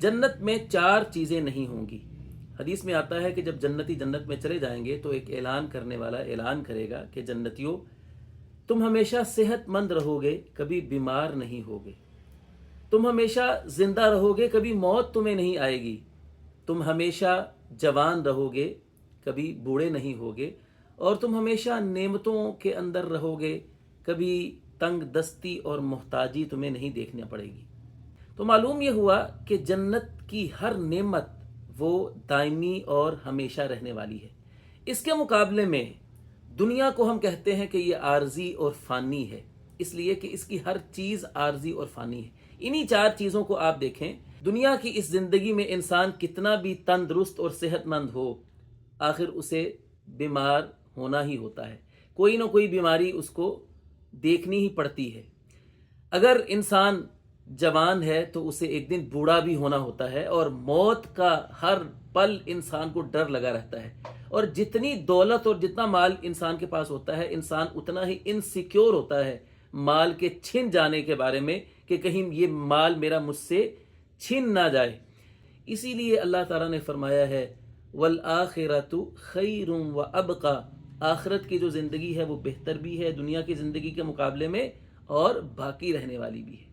جنت میں 4 چیزیں نہیں ہوں گی۔ حدیث میں آتا ہے کہ جب جنتی جنت میں چلے جائیں گے تو ایک اعلان کرنے والا اعلان کرے گا کہ جنتیوں، تم ہمیشہ صحت مند رہو گے، کبھی بیمار نہیں ہوگے، تم ہمیشہ زندہ رہو گے، کبھی موت تمہیں نہیں آئے گی، تم ہمیشہ جوان رہو گے، کبھی بوڑھے نہیں ہوگے، اور تم ہمیشہ نعمتوں کے اندر رہو گے، کبھی تنگ دستی اور محتاجی تمہیں نہیں دیکھنا پڑے گی۔ تو معلوم یہ ہوا کہ جنت کی ہر نعمت وہ دائمی اور ہمیشہ رہنے والی ہے۔ اس کے مقابلے میں دنیا کو ہم کہتے ہیں کہ یہ عارضی اور فانی ہے، اس لیے کہ اس کی ہر چیز عارضی اور فانی ہے۔ انہی 4 چیزوں کو آپ دیکھیں، دنیا کی اس زندگی میں انسان کتنا بھی تندرست اور صحت مند ہو، آخر اسے بیمار ہونا ہی ہوتا ہے، کوئی نہ کوئی بیماری اس کو دیکھنی ہی پڑتی ہے۔ اگر انسان جوان ہے تو اسے ایک دن بوڑھا بھی ہونا ہوتا ہے، اور موت کا ہر پل انسان کو ڈر لگا رہتا ہے، اور جتنی دولت اور جتنا مال انسان کے پاس ہوتا ہے، انسان اتنا ہی انسیکیور ہوتا ہے مال کے چھن جانے کے بارے میں کہ کہیں یہ مال میرا مجھ سے چھن نہ جائے۔ اسی لیے اللہ تعالیٰ نے فرمایا ہے وَالْآخِرَةُ خَيْرٌ وَأَبْقَى، آخرت کی جو زندگی ہے وہ بہتر بھی ہے دنیا کی زندگی کے مقابلے میں، اور باقی رہنے والی بھی ہے۔